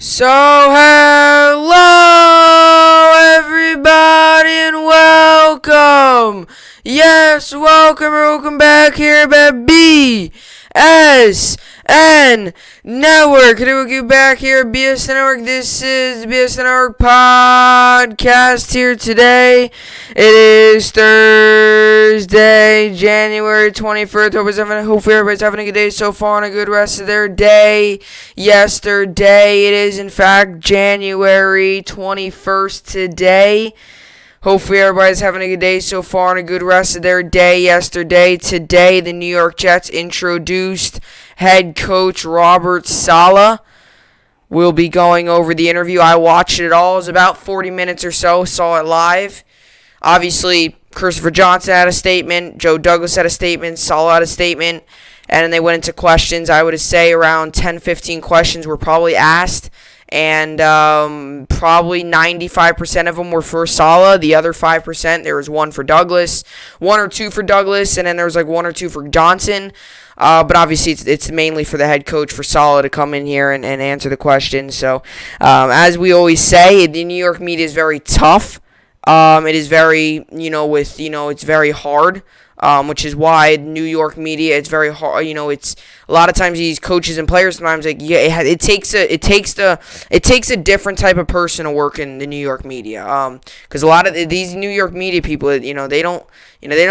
So, hello everybody and welcome. Yes, welcome back here at BSN Network. Today we'll get back here at BSN Network. This is the BSN Network podcast here today. It is Thursday, January 21st. Hopefully everybody's having a good day so far and a good rest of their day. Yesterday, it is in fact January 21st today. Hopefully everybody's having a good day so far and a good rest of their day. Today, the New York Jets introduced head coach Robert Saleh. We'll be going over the interview. I watched it all. It was about 40 minutes or so. Saw it live. Obviously, Christopher Johnson had a statement. Joe Douglas had a statement. Saleh had a statement. And then they went into questions. I would say around 10-15 questions were probably asked. And probably 95% of them were for Saleh. The other 5%, there was one for Douglas, one or two for Douglas, and then there was like one or two for Johnson. But obviously, it's mainly for the head coach, for Saleh, to come in here and answer the questions. So, as we always say, the New York media is very tough. It is very, it's very hard. Which is why New York media, it's very hard. It's a lot of times these coaches and players sometimes it takes a different type of person to work in the New York media. Because a lot of these New York media people, they don't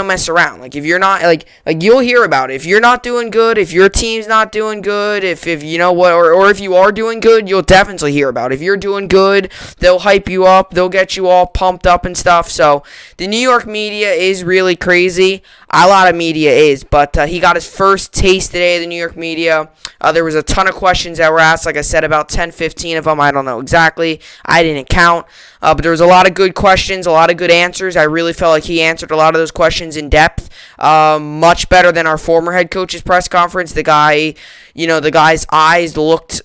mess around. Like if you're not like you'll hear about it. If you're not doing good, if your team's not doing good, if you know what, or if you are doing good, you'll definitely hear about it. If you're doing good, they'll hype you up, they'll get you all pumped up and stuff. So the New York media is really crazy. A lot of media is, but he got his first taste today of the New York media. There was a ton of questions that were asked. Like I said, about 10-15 of them. I don't know exactly. I didn't count. But there was a lot of good questions, a lot of good answers. I really felt like he answered a lot of those questions in depth. Much better than our former head coach's press conference. The guy's eyes looked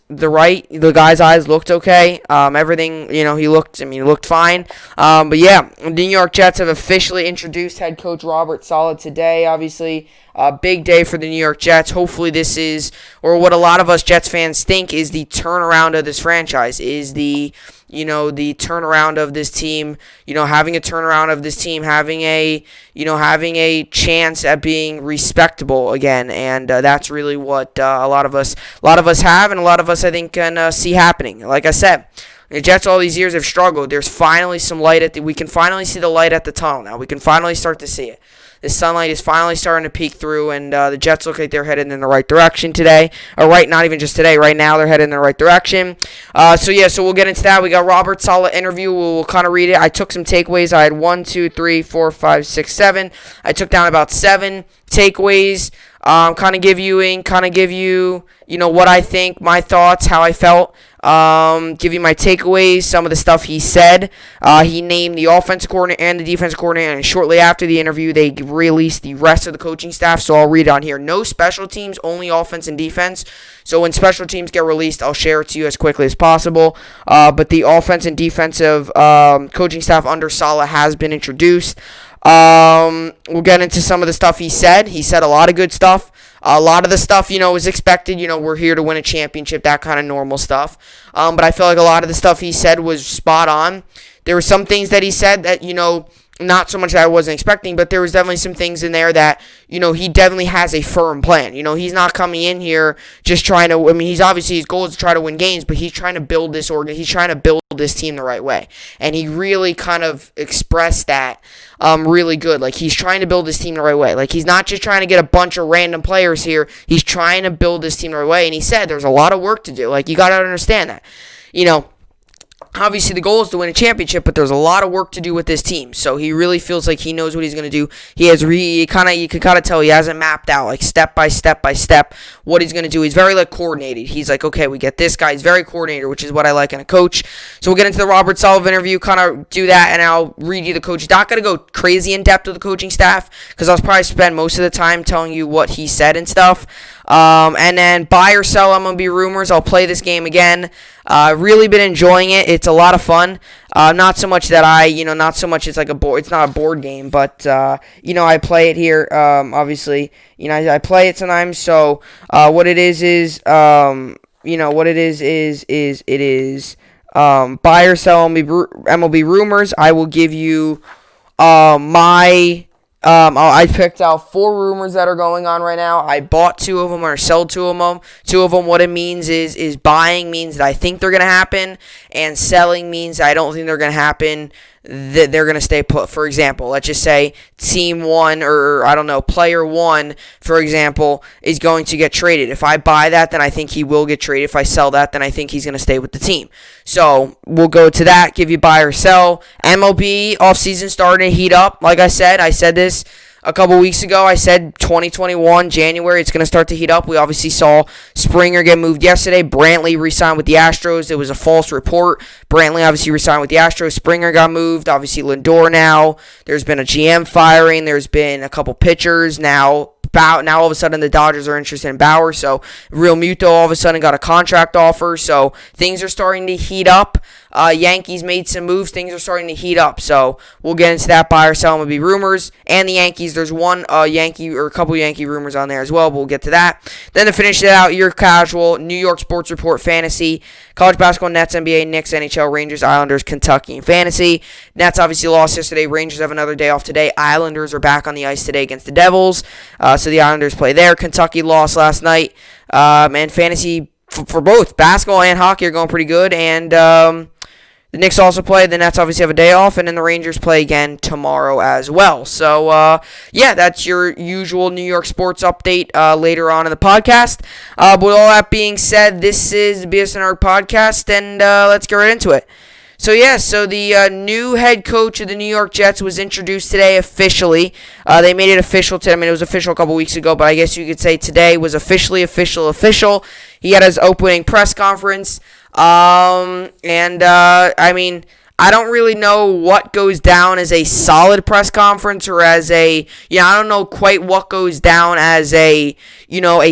okay. Everything, he looked fine. But yeah, the New York Jets have officially introduced head coach Robert Saleh today. Obviously, a big day for the New York Jets. Hopefully this is, or what a lot of us Jets fans think is the turnaround of this franchise, is the turnaround of this team, having a turnaround of this team, having a chance at being respectable again. And that's really what a lot of us have, and a lot of us, I think, can see happening. Like I said, the Jets all these years have struggled. There's finally some light we can finally see the light at the tunnel now. We can finally start to see it. The sunlight is finally starting to peek through, and the Jets look like they're headed in the right direction today. Not even just today. Right now, they're headed in the right direction. So we'll get into that. We got Robert Saleh interview. We'll kind of read it. I took some takeaways. I had 1, 2, 3, 4, 5, 6, 7. I took down about 7 takeaways. Kind of give you, what I think, my thoughts, how I felt. Give you my takeaways, some of the stuff he said. He named the offensive coordinator and the defensive coordinator, and shortly after the interview, they released the rest of the coaching staff, so I'll read it on here. No special teams, only offense and defense. So when special teams get released, I'll share it to you as quickly as possible. But the offense and defensive coaching staff under Saleh has been introduced. We'll get into some of the stuff he said. He said a lot of good stuff. A lot of the stuff, was expected. We're here to win a championship, that kind of normal stuff. But I feel like a lot of the stuff he said was spot on. There were some things that he said that, not so much that I wasn't expecting, but there was definitely some things in there that, he definitely has a firm plan. He's not coming in here just trying to, he's obviously, his goal is to try to win games, but he's trying to build this he's trying to build this team the right way. And he really kind of expressed that really good. Like, he's trying to build this team the right way. Like, he's not just trying to get a bunch of random players here. He's trying to build this team the right way. And he said there's a lot of work to do. Like, you got to understand that. Obviously, the goal is to win a championship, but there's a lot of work to do with this team. So he really feels like he knows what he's going to do. You can kind of tell he hasn't mapped out, like, step by step what he's going to do. He's very, coordinated. He's like, okay, we get this guy. He's very coordinated, which is what I like in a coach. So we'll get into the Robert Saleh interview, kind of do that, and I'll read you the coach. Not going to go crazy in depth with the coaching staff, because I'll probably spend most of the time telling you what he said and stuff. And then buy or sell MLB rumors. I'll play this game again. Really been enjoying it. It's a lot of fun. Not so much that not so much it's like a board. It's not a board game, but I play it here. Obviously, I play it sometimes. So what it is what it is it is buy or sell MLB rumors. I will give you my I picked out 4 rumors that are going on right now. I bought 2 of them or sold 2 of them. 2 of them, what it means is buying means that I think they're going to happen, and selling means I don't think they're going to happen, that they're going to stay put. For example, let's just say team 1 or, I don't know, player 1, for example, is going to get traded. If I buy that, then I think he will get traded. If I sell that, then I think he's going to stay with the team. So we'll go to that, give you buy or sell. MLB offseason starting to heat up. Like I said this a couple weeks ago. I said 2021, January, it's going to start to heat up. We obviously saw Springer get moved yesterday. Brantley re-signed with the Astros. It was a false report. Brantley obviously re-signed with the Astros. Springer got moved. Obviously Lindor now. There's been a GM firing. There's been a couple pitchers. Now all of a sudden the Dodgers are interested in Bauer. So Real Muto all of a sudden got a contract offer. So things are starting to heat up. Yankees made some moves. Things are starting to heat up. So we'll get into that. Buy or sell MLB rumors. And the Yankees, there's one Yankee or a couple Yankee rumors on there as well, but we'll get to that. Then to finish it out, your casual New York Sports Report Fantasy, college basketball, Nets, NBA, Knicks, NHL, Rangers, Islanders, Kentucky, and Fantasy. Nets obviously lost yesterday. Rangers have another day off today. Islanders are back on the ice today against the Devils. So the Islanders play there. Kentucky lost last night. And Fantasy for both basketball and hockey are going pretty good. And the Knicks also play. The Nets obviously have a day off, and then the Rangers play again tomorrow as well. So, that's your usual New York sports update later on in the podcast. But with all that being said, this is the BSN podcast, and let's get right into it. So the new head coach of the New York Jets was introduced today officially. They made it official today. I mean, it was official a couple weeks ago, but I guess you could say today was officially official. He had his opening press conference. I don't really know what goes down as a solid press conference or as I don't know quite what goes down as a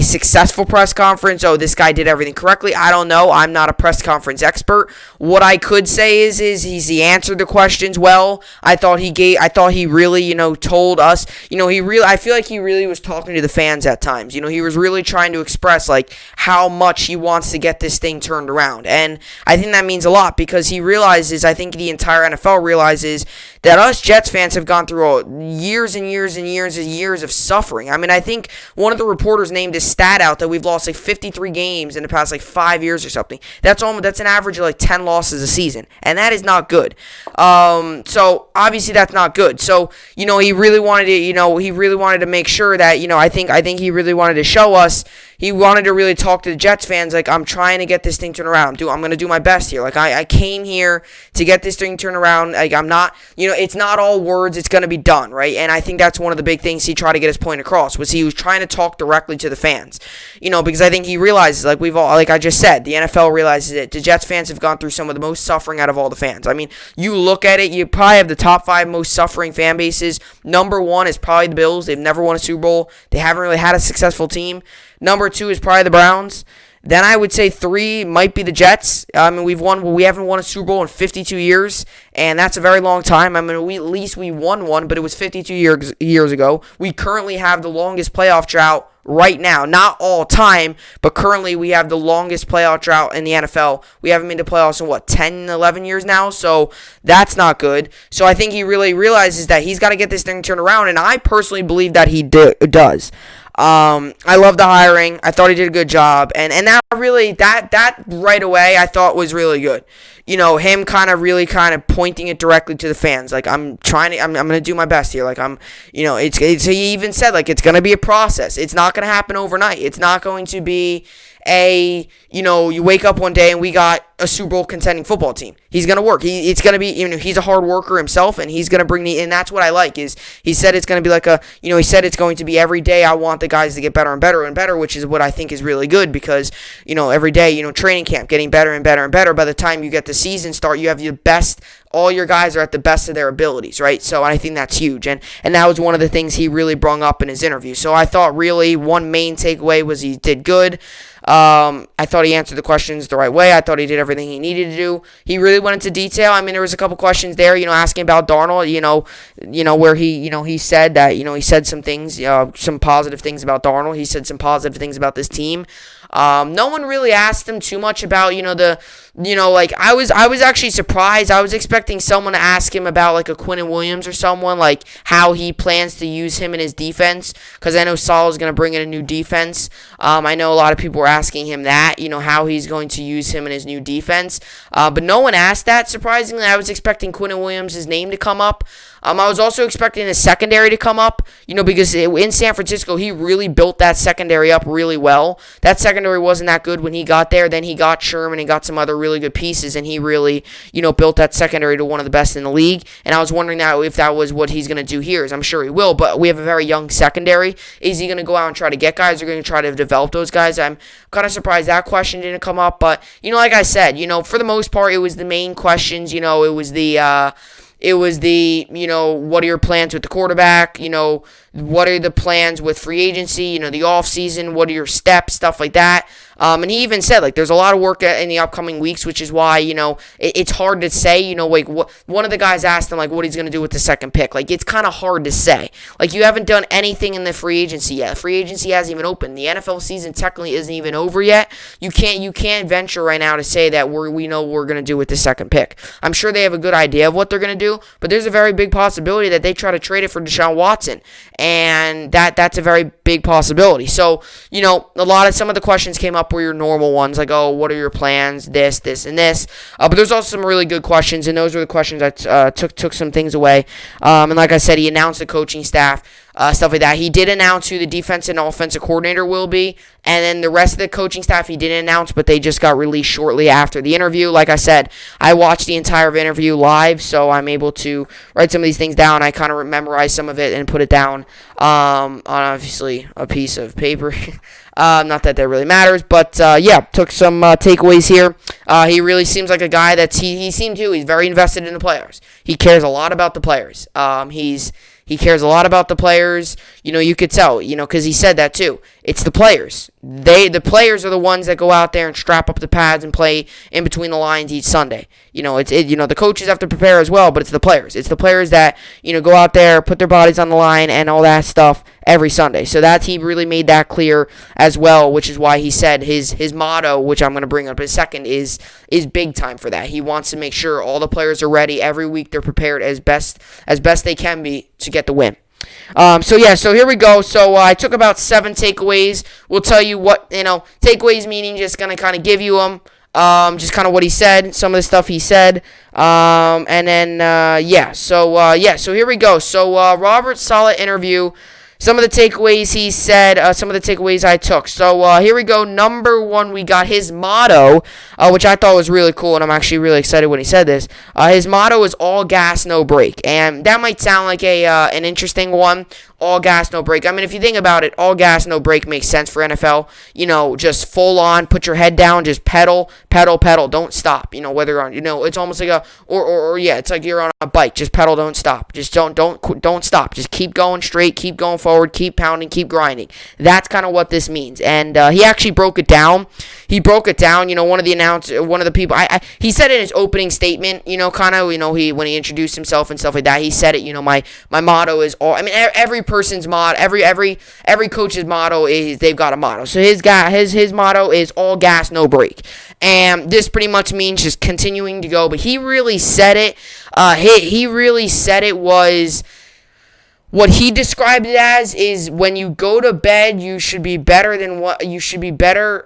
successful press conference. Oh, this guy did everything correctly. I don't know. I'm not a press conference expert. What I could say is he answered the questions well. I thought he really, told us, I feel like he really was talking to the fans at times. He was really trying to express like how much he wants to get this thing turned around. And I think that means a lot because he realizes, I think the entire NFL realizes that us Jets fans have gone through years and years and years and years of suffering. I mean, I think one of the reporters named a stat out that we've lost like 53 games in the past like 5 years or something. That's an average of like 10 losses a season, and that is not good. So obviously that's not good. So he really wanted to make sure that I think he really wanted to show us. He wanted to really talk to the Jets fans like, I'm trying to get this thing turned around. I'm going to do my best here. Like, I came here to get this thing turned around. Like, I'm not, it's not all words. It's going to be done, right? And I think that's one of the big things he tried to get his point across was he was trying to talk directly to the fans. Because I think he realizes, like I just said, the NFL realizes it. The Jets fans have gone through some of the most suffering out of all the fans. I mean, you look at it, you probably have the top 5 most suffering fan bases. Number 1 is probably the Bills. They've never won a Super Bowl. They haven't really had a successful team. Number 2 is probably the Browns. Then I would say 3 might be the Jets. I mean, we haven't won a Super Bowl in 52 years, and that's a very long time. I mean, at least we won one, but it was 52 years ago. We currently have the longest playoff drought right now. Not all time, but currently we have the longest playoff drought in the NFL. We haven't made the playoffs in, 10, 11 years now, so that's not good. So I think he really realizes that he's got to get this thing turned around, and I personally believe that he does. I love the hiring. I thought he did a good job, and that really that right away I thought was really good. Him kind of pointing it directly to the fans. Like, I'm gonna do my best here. Like, he even said like it's gonna be a process. It's not gonna happen overnight. It's not going to be you wake up one day and we got a Super Bowl contending football team. He's going to work. It's going to be, he's a hard worker himself, and he's going to bring and that's what I like is he said it's going to be like he said it's going to be every day I want the guys to get better and better and better, which is what I think is really good because, every day, training camp getting better and better and better. By the time you get the season start, you have your best, all your guys are at the best of their abilities, right? So I think that's huge. And that was one of the things he really brought up in his interview. So I thought really one main takeaway was he did good. I thought he answered the questions the right way. I thought he did everything he needed to do. He really went into detail. I mean, there was a couple questions there, asking about Darnold, where he said that, he said some things, some positive things about Darnold. He said some positive things about this team. No one really asked him too much about, like I was actually surprised. I was expecting someone to ask him about like a Quinnen Williams or someone, like how he plans to use him in his defense, because I know Saul is going to bring in a new defense. I know a lot of people were asking him that, how he's going to use him in his new defense. But no one asked that. Surprisingly, I was expecting Quinnen Williams' name to come up. I was also expecting the secondary to come up, because in San Francisco, he really built that secondary up really well. That secondary wasn't that good when he got there. Then he got Sherman and got some other really good pieces, and he really, built that secondary to one of the best in the league. And I was wondering now if that was what he's going to do here. I'm sure he will, but we have a very young secondary. Is he going to go out and try to get guys? Or going to try to develop those guys? I'm kind of surprised that question didn't come up. But, like I said, for the most part, it was the main questions. It was the what are your plans with the quarterback? What are the plans with free agency? The offseason, what are your steps, stuff like that. And he even said, there's a lot of work in the upcoming weeks, which is why, it's hard to say, one of the guys asked him, what he's going to do with the second pick. It's kind of hard to say. You haven't done anything in the free agency yet. Free agency hasn't even opened. The NFL season technically isn't even over yet. You can't venture right now to say that we know what we're going to do with the second pick. I'm sure they have a good idea of what they're going to do, but there's a very big possibility that they try to trade it for Deshaun Watson. And that's a very big possibility. So, some of the questions came up were your normal ones, what are your plans, this, and this. But there's also some really good questions, and those were the questions that took some things away. And like I said, he announced the coaching staff, stuff like that. He did announce who the defensive and offensive coordinator will be, and then the rest of the coaching staff he didn't announce, but they just got released shortly after the interview. Like I said, I watched the entire interview live, so I'm able to write some of these things down. I kind of memorized some of it and put it down on obviously a piece of paper. Not that really matters, but took some takeaways here. He really seems like a guy he's very invested in the players. He cares a lot about the players. He cares a lot about the players. You could tell, because he said that too. It's the players. The players are the ones that go out there and strap up the pads and play in between the lines each Sunday. The coaches have to prepare as well, but it's the players. It's the players that, go out there, put their bodies on the line and all that stuff every Sunday. So he really made that clear as well, which is why he said his motto, which I'm going to bring up in a second, is big time for that. He wants to make sure all the players are ready every week. They're prepared as best they can be to get the win. So here we go. So I took about 7 takeaways. We'll tell you what, takeaways meaning just going to kind of give you them, just kind of what he said, some of the stuff he said, so here we go. So Robert Saleh interview. Some of the takeaways he said, some of the takeaways I took. So here we go. Number 1, we got his motto, which I thought was really cool, and I'm actually really excited when he said this. His motto is all gas, no brake. And that might sound like an interesting one. All gas, no brake. I mean, if you think about it, all gas, no brake makes sense for NFL. Just full on, put your head down, just pedal, don't stop. Whether you're on, it's almost like it's like you're on a bike. Just pedal, don't stop. Just don't stop. Just keep going straight, keep going forward, keep pounding, keep grinding. That's kind of what this means. And he actually broke it down. One of the people, he said in his opening statement, when he introduced himself and stuff like that, he said it, my motto is all, every person's motto, every coach's motto is they've got a motto. So his motto is all gas, no brake. And this pretty much means just continuing to go. But he really said it. He really said it was, what he described it as is when you go to bed, you should be better you should be better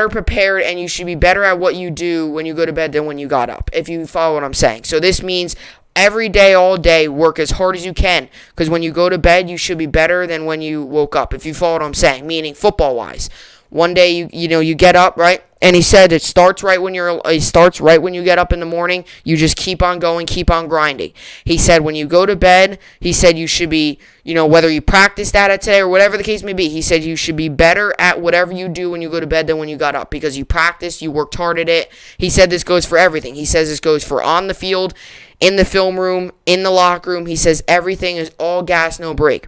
prepared, and you should be better at what you do when you go to bed than when you got up, if you follow what I'm saying. So this means every day, all day, work as hard as you can, because when you go to bed, you should be better than when you woke up, if you follow what I'm saying, meaning football-wise. One day, you get up, right? And he said it starts right when you get up in the morning. You just keep on going, keep on grinding. He said when you go to bed, he said you should be, whether you practiced at it today or whatever the case may be, he said you should be better at whatever you do when you go to bed than when you got up, because you practiced, you worked hard at it. He said this goes for everything. He says this goes for on the field, in the film room, in the locker room. He says everything is all gas, no brake.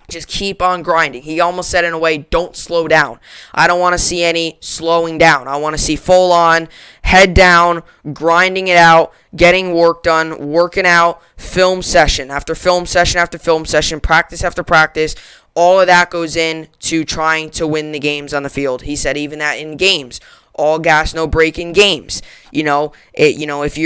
Just keep on grinding. He almost said in a way, don't slow down. I don't want to see any slowing down. I want to see full on, head down, grinding it out, getting work done, working out, film session after film session after film session, practice after practice, All of that goes into trying to win the games on the field. He said even that in games, all gas, no break in games. If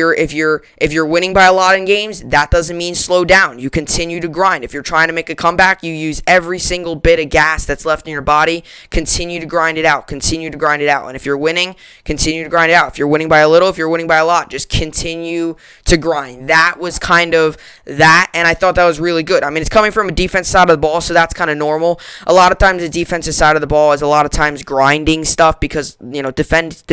you're winning by a lot in games, that doesn't mean slow down. You continue to grind. If you're trying to make a comeback, you use every single bit of gas that's left in your body. Continue to grind it out. Continue to grind it out. And if you're winning, continue to grind it out. If you're winning by a little, if you're winning by a lot, just continue to grind. That was kind of that, and I thought that was really good. I mean, it's coming from a defense side of the ball, so that's kind of normal. A lot of times the defensive side of the ball is a lot of times grinding stuff because, especially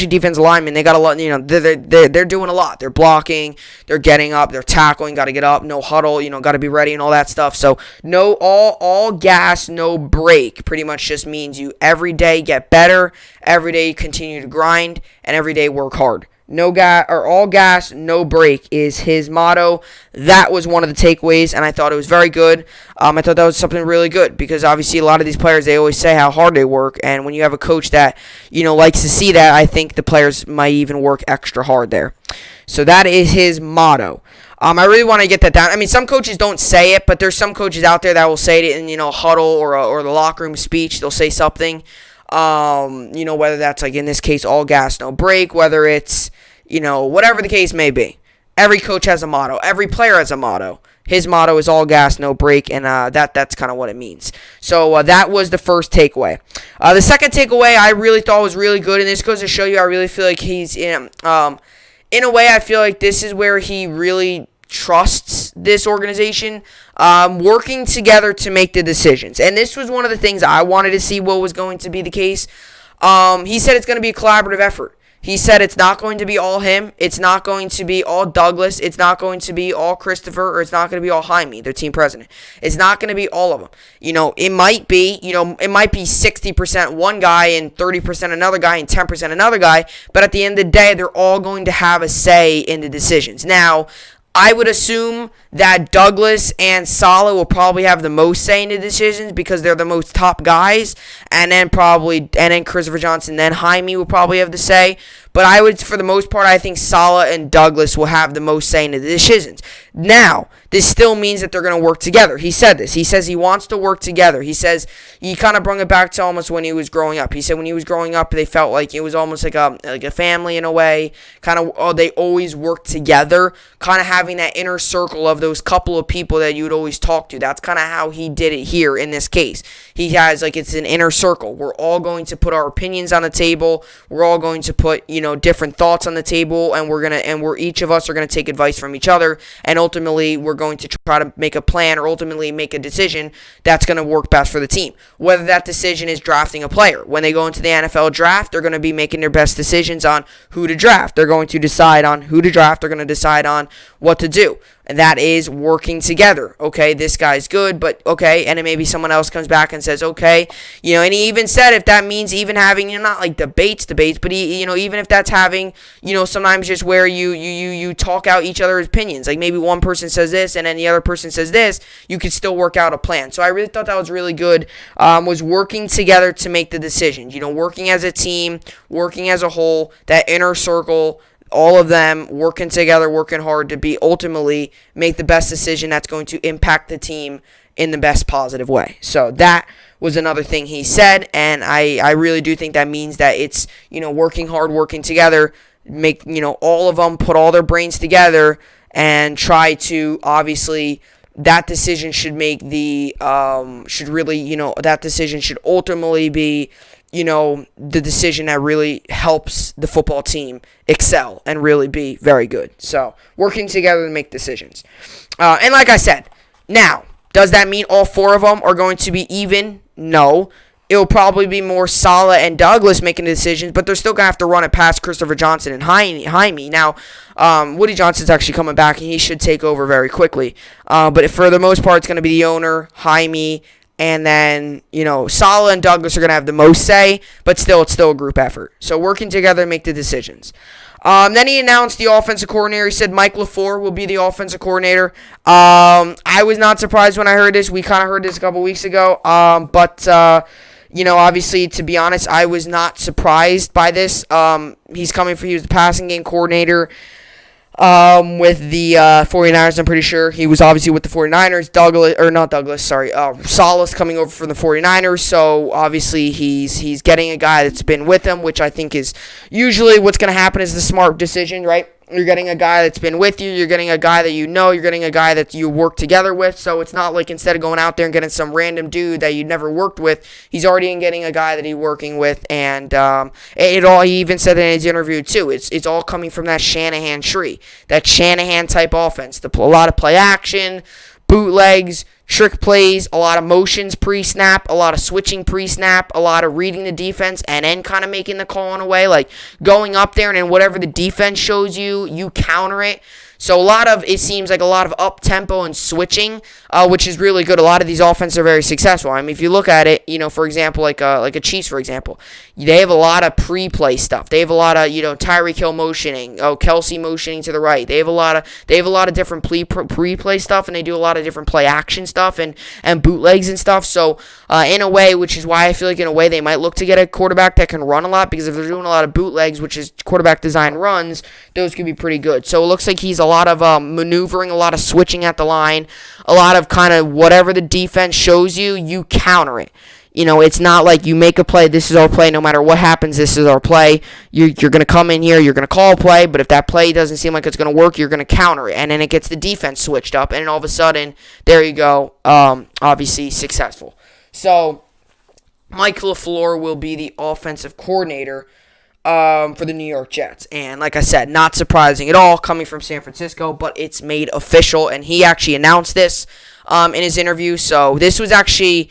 defensive linemen, they got a lot, they're doing a lot. They're blocking, they're getting up, they're tackling, got to get up, no huddle, got to be ready and all that stuff. So no, all gas, no break pretty much just means you every day get better, every day continue to grind, and every day work hard. All gas, no break is his motto. That was one of the takeaways, and I thought it was very good. I thought that was something really good because obviously a lot of these players, they always say how hard they work, and when you have a coach that, likes to see that, I think the players might even work extra hard there. So that is his motto. I really want to get that down. I mean, some coaches don't say it, but there's some coaches out there that will say it in, a huddle or the locker room speech. They'll say something. Whether that's like in this case, all gas, no break, whether it's, whatever the case may be. Every coach has a motto. Every player has a motto. His motto is all gas, no break, and that's kind of what it means. So that was the first takeaway. The second takeaway I really thought was really good, and this goes to show you I really feel like he's in a way, I feel like this is where he really trusts this organization, working together to make the decisions. And this was one of the things I wanted to see what was going to be the case. He said it's going to be a collaborative effort. He said it's not going to be all him. It's not going to be all Douglas. It's not going to be all Christopher, or it's not going to be all Jaime, their team president. It's not going to be all of them. It might be, it might be 60% one guy and 30% another guy and 10% another guy, but at the end of the day, they're all going to have a say in the decisions. Now, I would assume that Douglas and Saleh will probably have the most say in the decisions because they're the most top guys, and then Christopher Johnson, then Jaime will probably have the say. But for the most part, I think Saleh and Douglas will have the most say in the decisions. Now, this still means that they're going to work together. He said this. He says he wants to work together. He says he kind of brought it back to almost when he was growing up. He said when he was growing up, they felt like it was almost like a family in a way. They always worked together, kind of having that inner circle of those couple of people that you would always talk to. That's kind of how he did it here in this case. He has it's an inner circle. We're all going to put our opinions on the table. We're all going to put different thoughts on the table, and we're each of us are gonna take advice from each other, and ultimately we're going to try to make a plan or ultimately make a decision that's going to work best for the team. Whether that decision is drafting a player. When they go into the NFL draft, they're going to be making their best decisions on who to draft. They're going to decide on who to draft. They're going to decide on what to do. And that is working together. Okay, this guy's good, but okay, and then maybe someone else comes back and says, okay, and he even said if that means even having, not like debates, but even if that's having, sometimes just where you talk out each other's opinions, like maybe one person says this and then the other person says this, you could still work out a plan. So I really thought that was really good, was working together to make the decisions, working as a team, working as a whole, that inner circle, all of them working together, working hard to be ultimately make the best decision that's going to impact the team in the best positive way. So that was another thing he said, and I really do think that means that it's, working hard, working together, make, all of them put all their brains together and try to obviously that decision should make that decision should ultimately be, the decision that really helps the football team excel and really be very good. So, working together to make decisions. And like I said, now, does that mean all four of them are going to be even? No. It'll probably be more Saleh and Douglas making the decisions, but they're still going to have to run it past Christopher Johnson and Jaime. Now, Woody Johnson's actually coming back, and he should take over very quickly. But for the most part, it's going to be the owner, Jaime, and then, Saleh and Douglas are going to have the most say, but still, it's still a group effort. So working together to make the decisions. Then he announced the offensive coordinator. He said Mike LaFleur will be the offensive coordinator. I was not surprised when I heard this. We kind of heard this a couple weeks ago. But obviously, to be honest, I was not surprised by this. He was the passing game coordinator. with the 49ers. I'm pretty sure he was obviously with the 49ers. Salas coming over from the 49ers. So obviously he's getting a guy that's been with him, which I think is usually what's going to happen is the smart decision, right? You're getting a guy that's been with you. You're getting a guy that you know. You're getting a guy that you work together with. So it's not like instead of going out there and getting some random dude that you never worked with, he's already getting a guy that he's working with. And he even said in his interview too, it's all coming from that Shanahan tree, that Shanahan type offense. A lot of play action, bootlegs, trick plays, a lot of motions pre-snap, a lot of switching pre-snap, a lot of reading the defense and then kind of making the call in a way, like going up there and then whatever the defense shows you, you counter it. So it seems like a lot of up-tempo and switching, which is really good. A lot of these offenses are very successful. I mean, if you look at it, for example, like a Chiefs, for example, they have a lot of pre-play stuff. They have a lot of, Tyreek Hill motioning, Kelsey motioning to the right. They have a lot of different pre-play stuff, and they do a lot of different play action stuff and bootlegs and stuff. So in a way, which is why I feel like in a way they might look to get a quarterback that can run a lot, because if they're doing a lot of bootlegs, which is quarterback design runs, those could be pretty good. So it looks like he's a lot of maneuvering, a lot of switching at the line, a lot of kind of whatever the defense shows you, you counter it. It's not like you make a play, this is our play, no matter what happens, this is our play. You're going to come in here, you're going to call a play, but if that play doesn't seem like it's going to work, you're going to counter it. And then it gets the defense switched up, and then all of a sudden, there you go, obviously successful. So, Mike LaFleur will be the offensive coordinator for the New York Jets. And like I said, not surprising at all coming from San Francisco, but it's made official, and he actually announced this in his interview. So this was actually,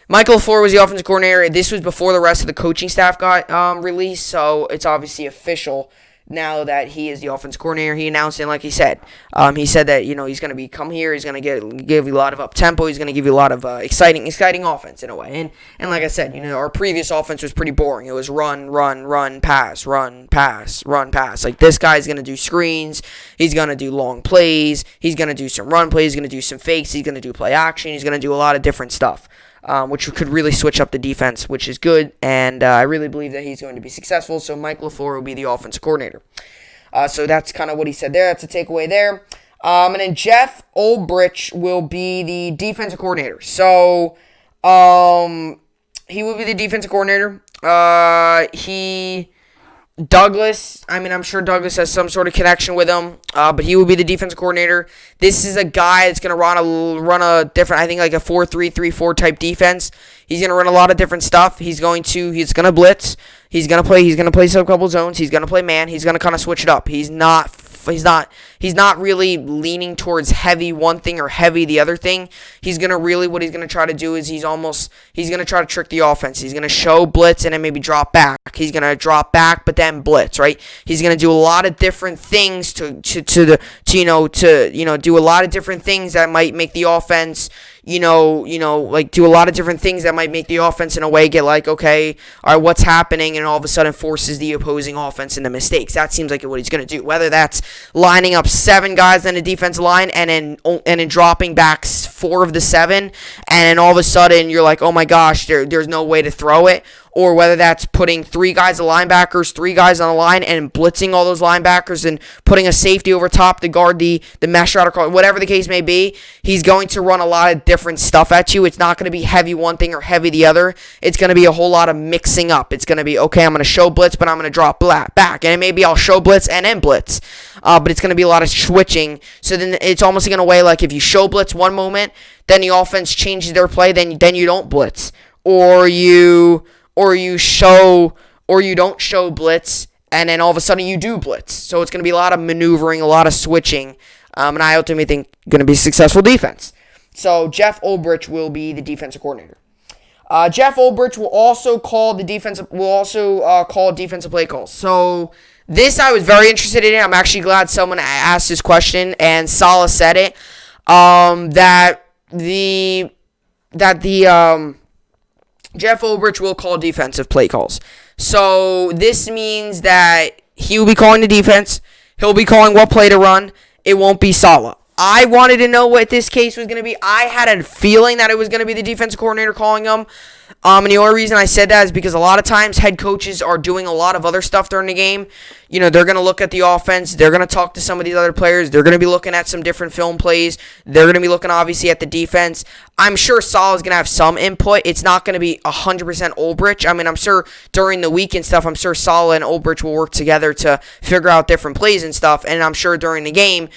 Michael LaFleur was the offensive coordinator. This was before the rest of the coaching staff got released, so it's obviously official now that he is the offensive coordinator. He announced it, like he said. He said that, he's going to come here, he's going to give you a lot of up-tempo, he's going to give you a lot of exciting offense in a way. And like I said, our previous offense was pretty boring. It was run, pass, run, pass, run, pass. Like, this guy's going to do screens, he's going to do long plays, he's going to do some run plays, he's going to do some fakes, he's going to do play action, he's going to do a lot of different stuff. Which could really switch up the defense, which is good, and I really believe that he's going to be successful, so Mike LaFleur will be the offensive coordinator. So that's kind of what he said there. That's a takeaway there. And then Jeff Ulbrich will be the defensive coordinator. So he will be the defensive coordinator. I'm sure Douglas has some sort of connection with him, but he will be the defensive coordinator. This is a guy that's going to run a different, I think like a 4-3-3-4 type defense. He's going to run a lot of different stuff. He's going to blitz. He's going to play some couple zones. He's going to play man. He's going to kind of switch it up. He's not really leaning towards heavy one thing or heavy the other thing. What he's going to try to do is he's going to try to trick the offense. He's going to show blitz and then maybe drop back. He's going to drop back but then blitz, right? He's going to do a lot of different things do a lot of different things that might make the offense, do a lot of different things that might make the offense in a way get like, okay, all right, what's happening? And all of a sudden forces the opposing offense into mistakes. That seems like what he's going to do. Whether that's lining up 7 guys on the defensive line and then dropping back 4 of the 7, and then all of a sudden you're like, oh my gosh, there's no way to throw it. Or whether that's putting 3 guys, 3 guys on the line, and blitzing all those linebackers and putting a safety over top to guard the mesh route, or whatever the case may be, he's going to run a lot of different stuff at you. It's not going to be heavy one thing or heavy the other. It's going to be a whole lot of mixing up. It's going to be, okay, I'm going to show blitz, but I'm going to drop back. And maybe I'll show blitz and then blitz. But it's going to be a lot of switching. So then it's almost in a way like if you show blitz one moment, then the offense changes their play, then you don't blitz. Or you don't show blitz, and then all of a sudden you do blitz. So it's going to be a lot of maneuvering, a lot of switching, and I ultimately think going to be a successful defense. So Jeff Ulbrich will be the defensive coordinator. Jeff Ulbrich will also call defensive play calls. So this I was very interested in. I'm actually glad someone asked this question, and Salah said it. Jeff Ulbrich will call defensive play calls. So this means that he will be calling the defense. He'll be calling what play to run. It won't be Salah. I wanted to know what this case was going to be. I had a feeling that it was going to be the defensive coordinator calling them. And the only reason I said that is because a lot of times head coaches are doing a lot of other stuff during the game. They're going to look at the offense. They're going to talk to some of these other players. They're going to be looking at some different film plays. They're going to be looking, obviously, at the defense. I'm sure Salah is going to have some input. It's not going to be 100% Ulbrich. I mean, I'm sure during the week and stuff, I'm sure Salah and Ulbrich will work together to figure out different plays and stuff. And I'm sure during the game,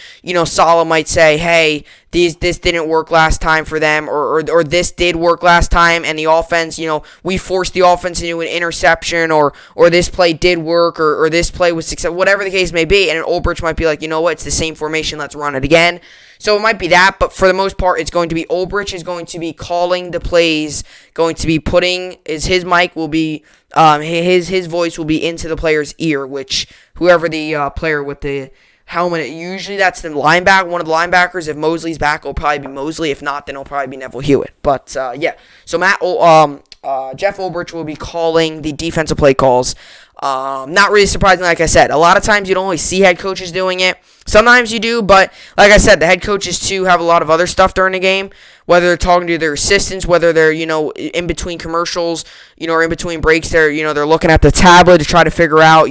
Salah might say, hey, this didn't work last time for them, or this did work last time, and the offense, we forced the offense into an interception, or this play did work, or this play was successful, whatever the case may be, and Ulbrich might be like, you know what, it's the same formation, let's run it again. So it might be that, but for the most part, it's going to be Ulbrich is going to be calling the plays, going to be his mic will be, his voice will be into the player's ear, which whoever the player with the helmet, usually that's the linebacker, one of the linebackers. If Mosley's back, it'll probably be Mosley. If not, then it'll probably be Neville Hewitt. But yeah, so Jeff Ulbrich will be calling the defensive play calls. Not really surprising, like I said. A lot of times you don't always see head coaches doing it. Sometimes you do, but like I said, the head coaches too have a lot of other stuff during the game. Whether they're talking to their assistants, whether they're in between commercials, or in between breaks, they're looking at the tablet to try to figure out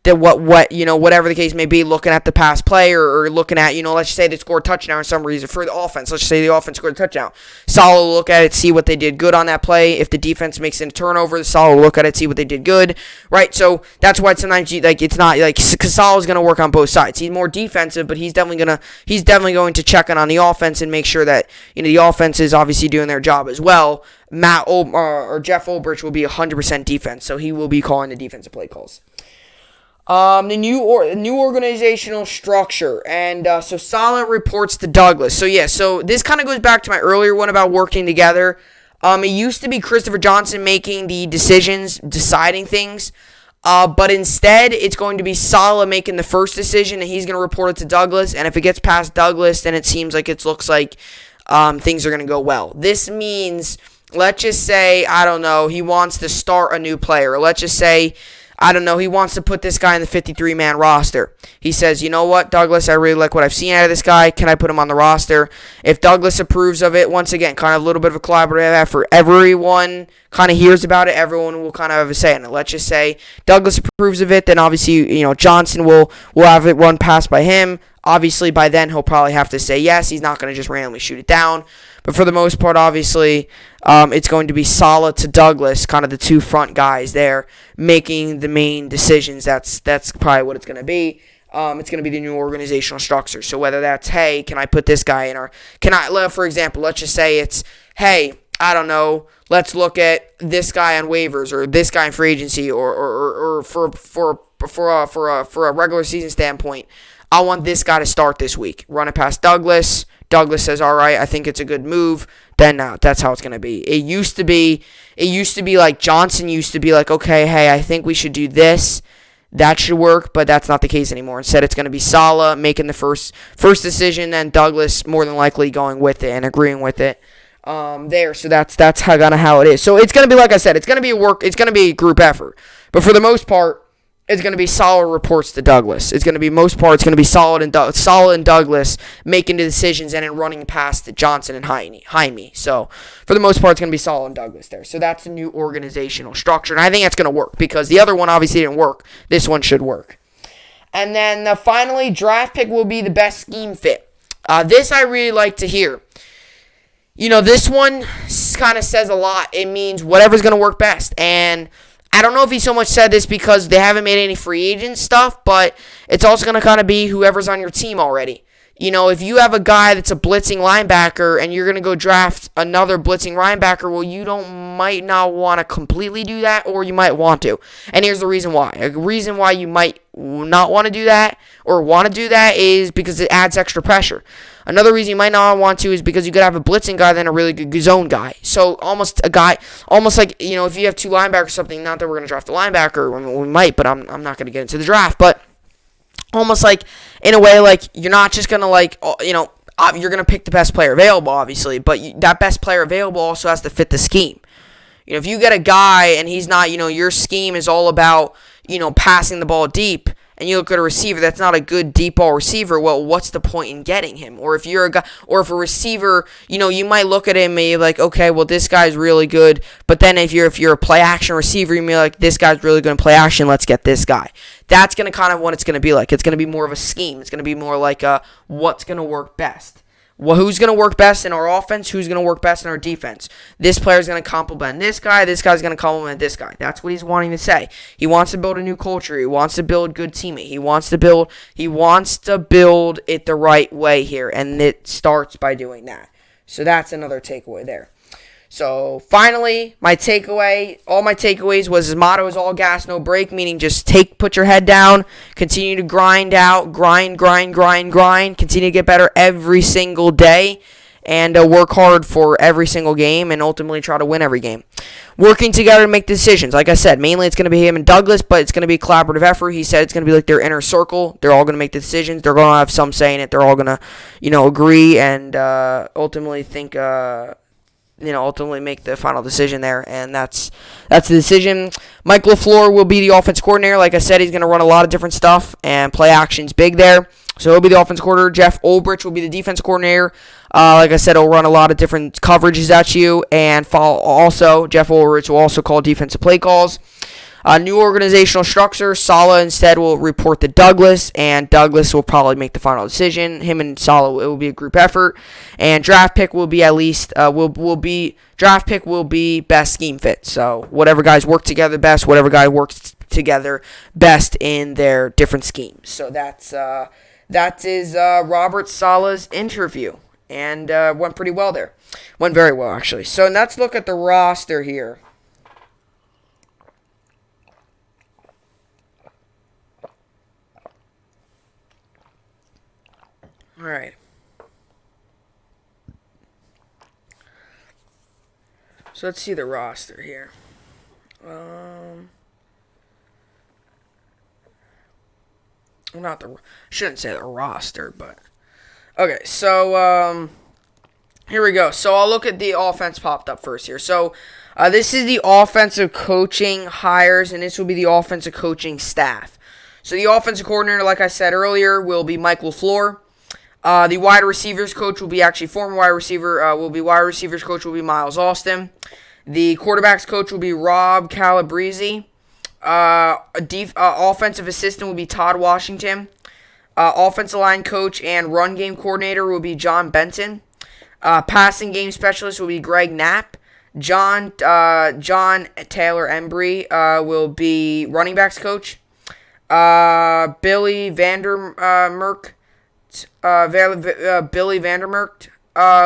that whatever the case may be, looking at the pass play or looking at let's just say they scored a touchdown for some reason for the offense. Let's just say the offense scored a touchdown. Salah will look at it, see what they did good on that play. If the defense makes a turnover, Salah will look at it, see what they did good, right? So that's why sometimes it's not because Salah's going to work on both sides. He's more defensive, but he's definitely going to check in on the offense and make sure that the offense is obviously doing their job as well. Jeff Ulbrich will be 100% defense, so he will be calling the defensive play calls. The new organizational structure, and so Salah reports to Douglas. So this kind of goes back to my earlier one about working together. It used to be Christopher Johnson making the decisions, deciding things. But instead, it's going to be Salah making the first decision, and he's going to report it to Douglas. And if it gets past Douglas, then it seems like it looks like things are going to go well. This means, let's just say, I don't know, he wants to start a new player. Let's just say, I don't know, he wants to put this guy in the 53-man roster. He says, you know what, Douglas, I really like what I've seen out of this guy. Can I put him on the roster? If Douglas approves of it, once again, kind of a little bit of a collaborative effort. Everyone kind of hears about it. Everyone will kind of have a say in it. Let's just say Douglas approves of it, then obviously, Johnson will have it run past by him. Obviously, by then, he'll probably have to say yes. He's not going to just randomly shoot it down. But for the most part, obviously, it's going to be Salah to Douglas, kind of the two front guys there, making the main decisions. That's probably what it's going to be. It's going to be the new organizational structure. So whether that's, hey, can I put this guy in, or for example, let's just say it's, hey, I don't know, let's look at this guy on waivers or this guy in free agency, or for a regular season standpoint, I want this guy to start this week. Run it past Douglas. Douglas says, all right, I think it's a good move. Then that's how it's going to be. It used to be like Johnson used to be like, okay, hey, I think we should do this. That should work, but that's not the case anymore. Instead, it's going to be Salah making the first decision, and Douglas more than likely going with it and agreeing with it. So that's how it is. So it's going to be, like I said, it's going to be a group effort. But for the most part, it's going to be Salah reports to Douglas. It's going to be Salah and Douglas making the decisions and then running past Johnson and Jaime. So for the most part, it's going to be Salah and Douglas there. So that's the new organizational structure, and I think that's going to work because the other one obviously didn't work. This one should work. And then finally, draft pick will be the best scheme fit. This I really like to hear. This one kind of says a lot. It means whatever's going to work best. And I don't know if he so much said this because they haven't made any free agent stuff, but it's also going to kind of be whoever's on your team already. If you have a guy that's a blitzing linebacker and you're going to go draft another blitzing linebacker, well, you might not want to completely do that, or you might want to. And here's the reason why. A reason why you might not want to do that or want to do that is because it adds extra pressure. Another reason you might not want to is because you could have a blitzing guy than a really good zone guy. So almost like, if you have two linebackers or something, not that we're going to draft a linebacker, we might, but I'm not going to get into the draft, but almost like, in a way, like, you're not just going to, you're going to pick the best player available, obviously, but that best player available also has to fit the scheme. If you get a guy and he's not, your scheme is all about, passing the ball deep, and you look at a receiver that's not a good deep ball receiver, well, what's the point in getting him? Or if you're a guy, or if a receiver, you might look at him and you're like, okay, well, this guy's really good. But then if you're a play action receiver, you may be like, this guy's really good in play action. Let's get this guy. That's going to kind of what it's going to be like. It's going to be more of a scheme. It's going to be more like what's going to work best. Well, who's going to work best in our offense? Who's going to work best in our defense? This player's going to complement this guy. This guy's going to complement this guy. That's what he's wanting to say. He wants to build a new culture. He wants to build good teammate. He wants to build it the right way here, and it starts by doing that. So that's another takeaway there. So finally, all my takeaways was his motto is all gas, no brake, meaning just put your head down, continue to grind, continue to get better every single day, and work hard for every single game, and ultimately try to win every game. Working together to make decisions. Like I said, mainly it's going to be him and Douglas, but it's going to be a collaborative effort. He said it's going to be like their inner circle. They're all going to make the decisions. They're going to have some say in it. They're all going to, agree and ultimately think. Ultimately make the final decision there, and that's the decision. Mike LaFleur will be the offense coordinator. Like I said, he's going to run a lot of different stuff, and play action's big there. So he'll be the offense coordinator. Jeff Ulbrich will be the defense coordinator. Like I said, he'll run a lot of different coverages at you, and Jeff Ulbrich will also call defensive play calls. New organizational structure, Saleh instead will report to Douglas, and Douglas will probably make the final decision. Him and Saleh, it will be a group effort, and draft pick will be best scheme fit. So whatever guys work together best, whatever guy works together best in their different schemes. So that is Robert Saleh's interview, and went pretty well there. Went very well, actually. So let's look at the roster here. All right. So let's see the roster here. Shouldn't say the roster, but okay. So here we go. So I'll look at the offense popped up first here. So this is the offensive coaching hires, and this will be the offensive coaching staff. So the offensive coordinator, like I said earlier, will be Mike LaFleur. The wide receivers coach will be former wide receiver. Wide receivers coach will be Miles Austin. The quarterbacks coach will be Rob Calabrese. Offensive assistant will be Todd Washington. Offensive line coach and run game coordinator will be John Benton. Passing game specialist will be Greg Knapp. John Taylor Embry will be running backs coach. Billy Vandermerk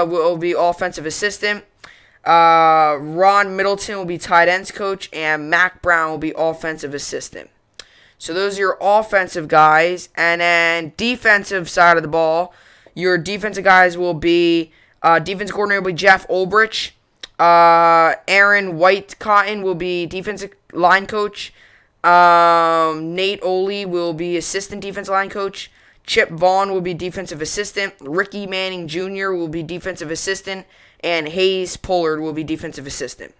will be offensive assistant. Ron Middleton will be tight ends coach, and Mac Brown will be offensive assistant. So those are your offensive guys, and then defensive side of the ball, your defensive guys will be defensive coordinator will be Jeff Ulbrich. Aaron White-Cotton will be defensive line coach. Nate Oley will be assistant defensive line coach. Chip Vaughn will be defensive assistant. Ricky Manning Jr. will be defensive assistant. And Hayes Pollard will be defensive assistant.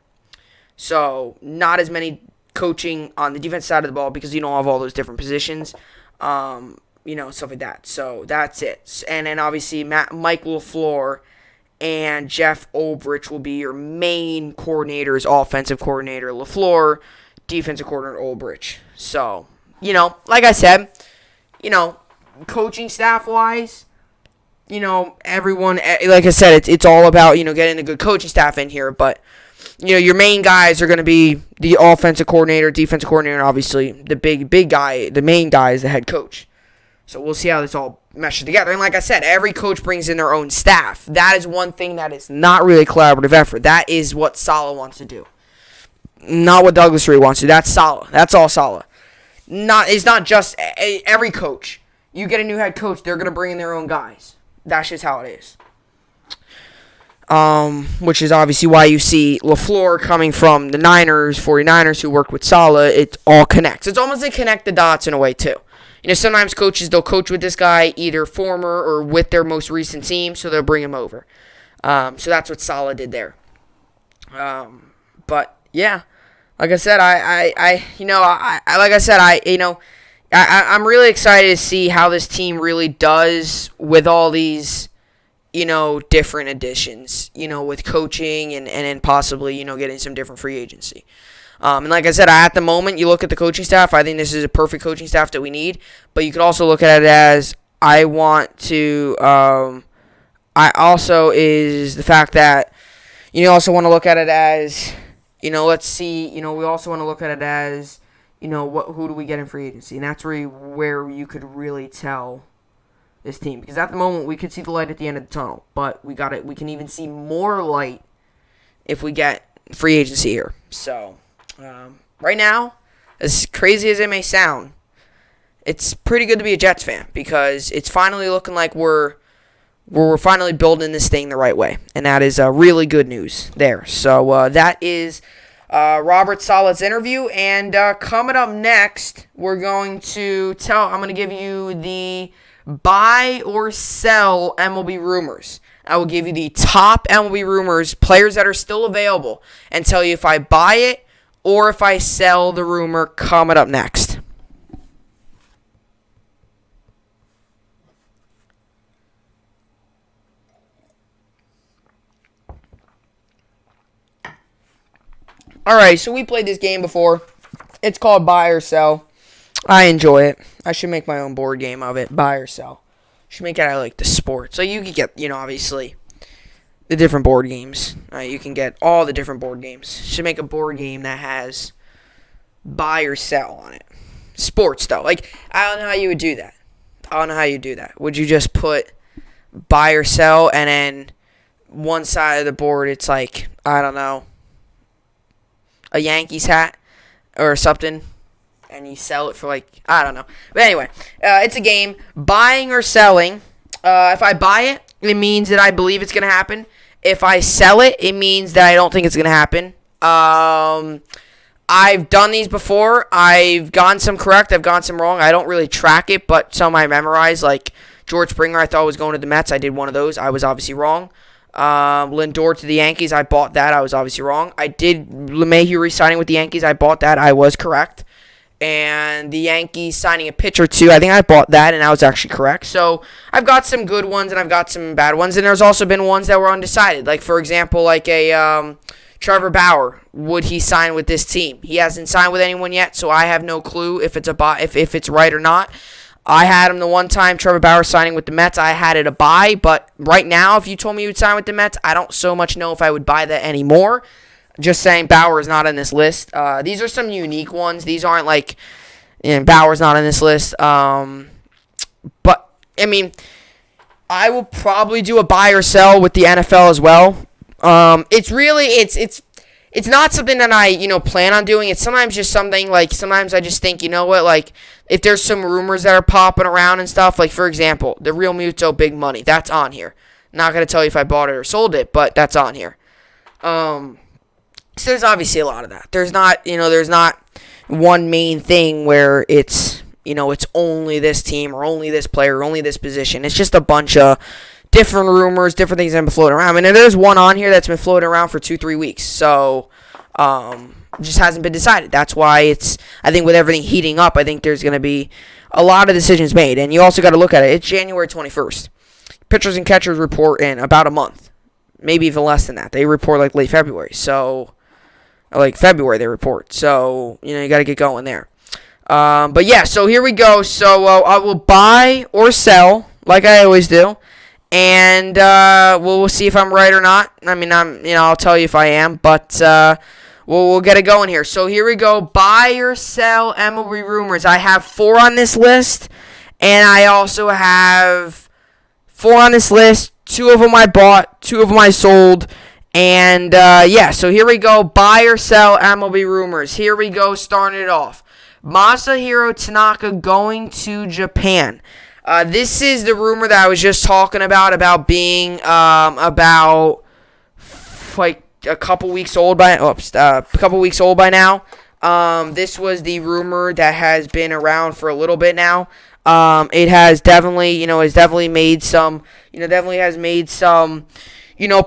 So, not as many coaching on the defense side of the ball because you don't have all those different positions. Stuff like that. So, that's it. And then, obviously, Mike LaFleur and Jeff Ulbrich will be your main coordinators, offensive coordinator LaFleur, defensive coordinator Ulbrich. So, like I said, coaching staff-wise, everyone, like I said, it's all about, getting a good coaching staff in here. But, your main guys are going to be the offensive coordinator, defensive coordinator, and obviously the big guy, the main guy is the head coach. So we'll see how this all meshes together. And like I said, every coach brings in their own staff. That is one thing that is not really a collaborative effort. That is what Saleh wants to do. Not what Douglas Reed wants to do. That's Saleh. That's all Saleh. It's not just every coach. You get a new head coach, they're going to bring in their own guys. That's just how it is. Which is obviously why you see LaFleur coming from the 49ers, who worked with Saleh. It all connects. It's almost like connect the dots in a way, too. Sometimes coaches, they'll coach with this guy, either former or with their most recent team, so they'll bring him over. So that's what Saleh did there. But, yeah. Like I said, I'm really excited to see how this team really does with all these, different additions, with coaching and possibly, getting some different free agency. And like I said, at the moment, you look at the coaching staff, I think this is a perfect coaching staff that we need. But you could also look at it as I also is the fact that you also want to look at it as, let's see, we also want to look at it as, who do we get in free agency? And that's where you could really tell this team. Because at the moment, we could see the light at the end of the tunnel. But we can even see more light if we get free agency here. So, right now, as crazy as it may sound, it's pretty good to be a Jets fan. Because it's finally looking like we're finally building this thing the right way. And that is really good news there. So, that is Robert Sala's interview, and coming up next, I'm going to give you the buy or sell MLB rumors. I will give you the top MLB rumors, players that are still available, and tell you if I buy it or if I sell the rumor coming up next. Alright, so we played this game before. It's called Buy or Sell. I enjoy it. I should make my own board game of it. Buy or Sell. Should make it out of like the sport. So you can get, obviously, the different board games. You can get all the different board games. Should make a board game that has Buy or Sell on it. Sports, though. Like, I don't know how you would do that. I don't know how you do that. Would you just put Buy or Sell, and then one side of the board, it's like, I don't know, a Yankees hat or something, and you sell it for I don't know. But anyway, it's a game. Buying or selling. If I buy it, it means that I believe it's going to happen. If I sell it, it means that I don't think it's going to happen. I've done these before. I've gotten some correct. I've gotten some wrong. I don't really track it, but some I memorize. Like George Springer, I thought was going to the Mets. I did one of those. I was obviously wrong. Lindor to the Yankees, I bought that. I was obviously wrong. I did LeMahieu re-signing with the Yankees. I bought that. I was correct. And the Yankees signing a pitcher too. I think I bought that, and I was actually correct. So I've got some good ones, and I've got some bad ones. And there's also been ones that were undecided. Like, for example, a Trevor Bauer. Would he sign with this team? He hasn't signed with anyone yet, so I have no clue if it's if it's right or not. I had him the one time, Trevor Bauer signing with the Mets. I had it a buy, but right now, if you told me you would sign with the Mets, I don't so much know if I would buy that anymore. Just saying, Bauer is not on this list. These are some unique ones. These aren't Bauer's not on this list. But, I mean, I will probably do a buy or sell with the NFL as well. It's not something that I, plan on doing. It's sometimes just something, sometimes I just think, if there's some rumors that are popping around and stuff, for example, the Real Muto Big Money, that's on here. Not going to tell you if I bought it or sold it, but that's on here. So there's obviously a lot of that. There's not one main thing where it's only this team or only this player or only this position. It's just a bunch of different rumors, different things that have been floating around. I mean, there's one on here that's been floating around for 2-3 weeks. So, just hasn't been decided. That's why I think with everything heating up, I think there's going to be a lot of decisions made. And you also got to look at it. It's January 21st. Pitchers and catchers report in about a month. Maybe even less than that. They report late February. So, February they report. So, you got to get going there. But yeah, so here we go. So, I will buy or sell, like I always do. And we'll see if I'm right or not. I mean, I'll tell you if I am, but we'll get it going here. So here we go. Buy or sell MLB rumors. I have 4 on this list, and I also have 4 on this list. 2 of them I bought, 2 of them I sold, and yeah. So here we go. Buy or sell MLB rumors. Here we go. Starting it off. Masahiro Tanaka going to Japan. This is the rumor that I was just talking about being about a couple weeks old by now. This was the rumor that has been around for a little bit now. It has definitely, made some,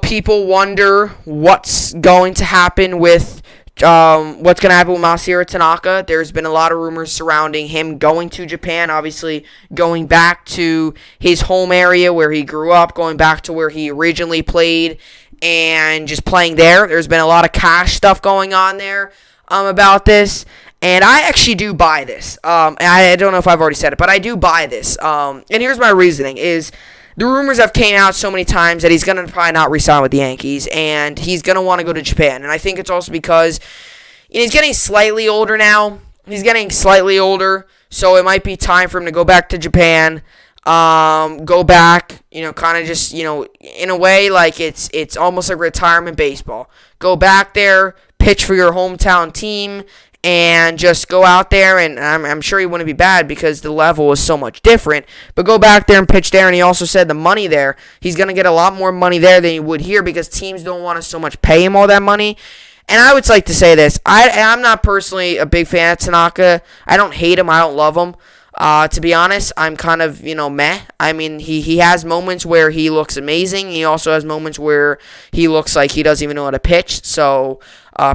people wonder what's going to happen with what's going to happen with Masahiro Tanaka. There's been a lot of rumors surrounding him going to Japan, obviously going back to his home area where he grew up, going back to where he originally played, and just playing there. There's been a lot of cash stuff going on there about this, and I actually do buy this. I don't know if I've already said it, but I do buy this. And here's my reasoning is, the rumors have came out so many times that he's going to probably not re-sign with the Yankees, and he's going to want to go to Japan. And I think it's also because he's getting slightly older now. He's getting slightly older, so it might be time for him to go back to Japan. Go back, kind of just, in a way, like it's almost like retirement baseball. Go back there, pitch for your hometown team, and just go out there, and I'm sure he wouldn't be bad because the level is so much different, but go back there and pitch there. And he also said the money there, he's going to get a lot more money there than he would here because teams don't want to so much pay him all that money. And I would like to say this, I'm not personally a big fan of Tanaka. I don't hate him, I don't love him. To be honest, I'm kind of, meh. I mean, he has moments where he looks amazing. He also has moments where he looks like he doesn't even know how to pitch. So,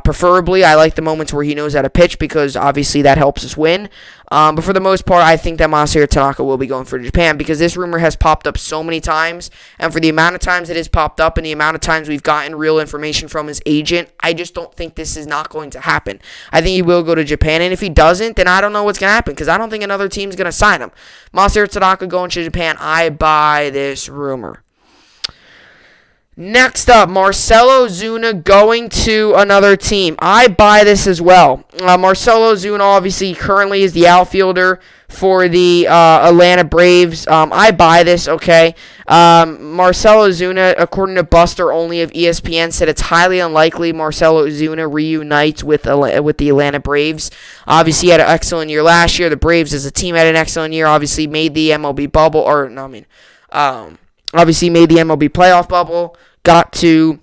preferably, I like the moments where he knows how to pitch because obviously that helps us win. But for the most part, I think that Masahiro Tanaka will be going for Japan because this rumor has popped up so many times. And for the amount of times it has popped up and the amount of times we've gotten real information from his agent, I just don't think this is not going to happen. I think he will go to Japan. And if he doesn't, then I don't know what's going to happen because I don't think another team's going to sign him. Masahiro Tanaka going to Japan, I buy this rumor. Next up, Marcell Ozuna going to another team. I buy this as well. Marcell Ozuna obviously currently is the outfielder for the Atlanta Braves. I buy this, okay. Marcell Ozuna, according to Buster Olney of ESPN, said it's highly unlikely Marcell Ozuna reunites with the Atlanta Braves. Obviously, he had an excellent year last year. The Braves as a team had an excellent year. Obviously, made the MLB bubble, obviously made the MLB playoff bubble. Got to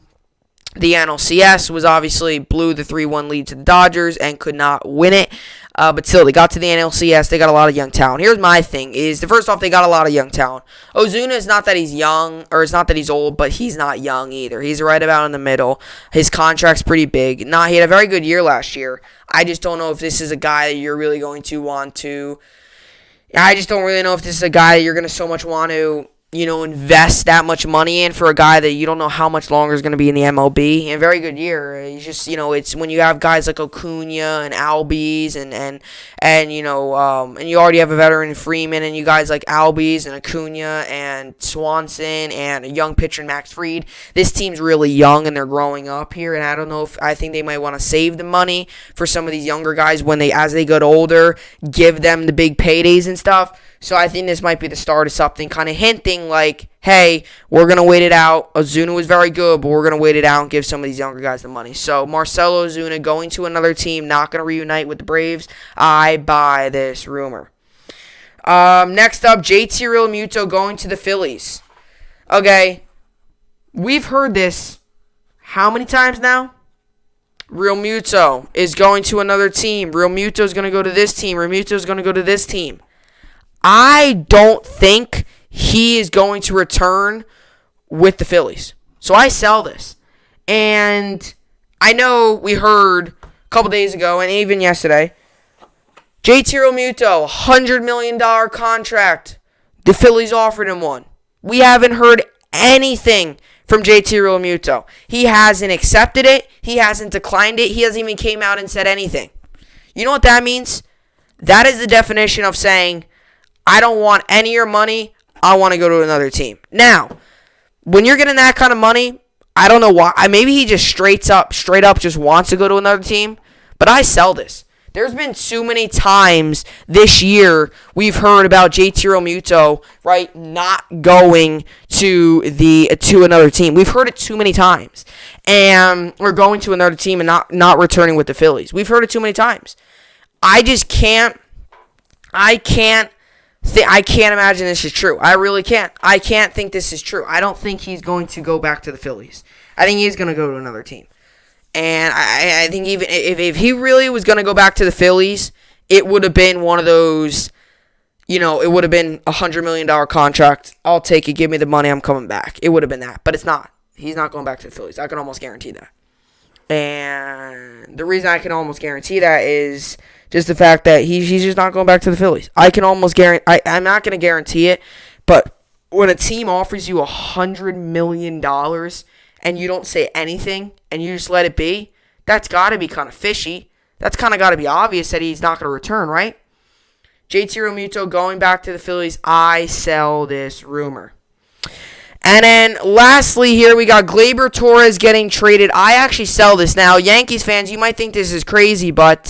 the NLCS, was obviously blew the 3-1 lead to the Dodgers and could not win it. But still, they got to the NLCS. They got a lot of young talent. Here's my thing: first off, they got a lot of young talent. Ozuna is not that he's young, or it's not that he's old, but he's not young either. He's right about in the middle. His contract's pretty big. He had a very good year last year. I just don't know if this is a guy that you're really going to want to. I just don't really know if this is a guy that you're going to so much want to, invest that much money in for a guy that you don't know how much longer is going to be in the MLB. A very good year. He's just, it's when you have guys like Acuna and Albies and you already have a veteran in Freeman and you guys like Albies and Acuna and Swanson and a young pitcher in Max Fried. This team's really young and they're growing up here, and I think they might want to save the money for some of these younger guys as they get older, give them the big paydays and stuff. So I think this might be the start of something, kind of hinting like, hey, we're going to wait it out. Ozuna was very good, but we're going to wait it out and give some of these younger guys the money. So Marcell Ozuna going to another team, not going to reunite with the Braves. I buy this rumor. Next up, JT Realmuto going to the Phillies. Okay, we've heard this how many times now? Realmuto is going to another team. Realmuto is going to go to this team. Realmuto is going to go to this team. I don't think he is going to return with the Phillies. So I sell this. And I know we heard a couple days ago and even yesterday, JT Realmuto, $100 million contract. The Phillies offered him one. We haven't heard anything from JT Realmuto. He hasn't accepted it. He hasn't declined it. He hasn't even came out and said anything. You know what that means? That is the definition of saying, I don't want any of your money. I want to go to another team. Now, when you're getting that kind of money, I don't know why. Maybe he just straight up just wants to go to another team. But I sell this. There's been too many times this year we've heard about JT Realmuto, right, not going to another team. We've heard it too many times. And we're going to another team and not returning with the Phillies. We've heard it too many times. I can't imagine this is true. I really can't. I can't think this is true. I don't think he's going to go back to the Phillies. I think he's going to go to another team. And I think even if he really was going to go back to the Phillies, it would have been one of those, it would have been a $100 million contract. I'll take it. Give me the money. I'm coming back. It would have been that. But it's not. He's not going back to the Phillies. I can almost guarantee that. And the reason I can almost guarantee that is just the fact that he's just not going back to the Phillies. I can almost guarantee. I'm not going to guarantee it, but when a team offers you $100 million and you don't say anything and you just let it be, that's got to be kind of fishy. That's kind of got to be obvious that he's not going to return, right? JT Realmuto going back to the Phillies. I sell this rumor. And then lastly here, we got Gleyber Torres getting traded. I actually sell this now. Yankees fans, you might think this is crazy, but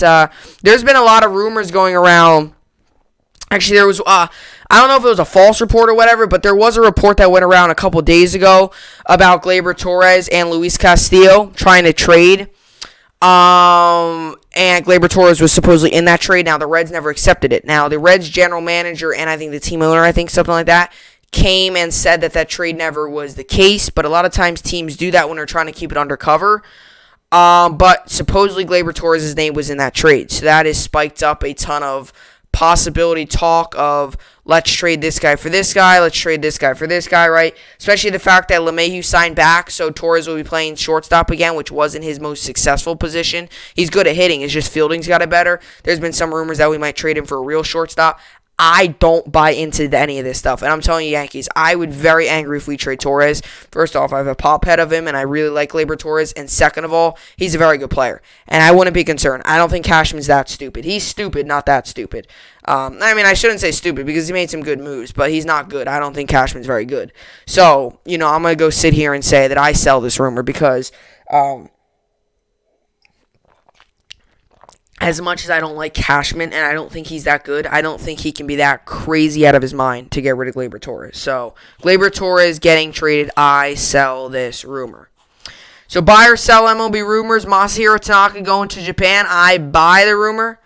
there's been a lot of rumors going around. Actually, there was, I don't know if it was a false report or whatever, but there was a report that went around a couple days ago about Gleyber Torres and Luis Castillo trying to trade. And Gleyber Torres was supposedly in that trade. Now, the Reds never accepted it. Now, the Reds general manager and I think the team owner, something like that, came and said that trade never was the case, but a lot of times teams do that when they're trying to keep it undercover. But supposedly Gleyber Torres' name was in that trade, so that has spiked up a ton of possibility talk of let's trade this guy for this guy, let's trade this guy for this guy, right? Especially the fact that LeMahieu signed back, so Torres will be playing shortstop again, which wasn't his most successful position. He's good at hitting, it's just fielding's got it better. There's been some rumors that we might trade him for a real shortstop. I don't buy into any of this stuff. And I'm telling you, Yankees, I would be very angry if we trade Torres. First off, I have a pop head of him, and I really like Gleyber Torres. And second of all, he's a very good player. And I wouldn't be concerned. I don't think Cashman's that stupid. He's stupid, not that stupid. I shouldn't say stupid because he made some good moves, but he's not good. I don't think Cashman's very good. So, I'm going to go sit here and say that I sell this rumor because as much as I don't like Cashman and I don't think he's that good, I don't think he can be that crazy out of his mind to get rid of Gleyber Torres. So, Gleyber Torres getting traded, I sell this rumor. So, buy or sell MLB rumors. Masahiro Tanaka going to Japan, I buy the rumor.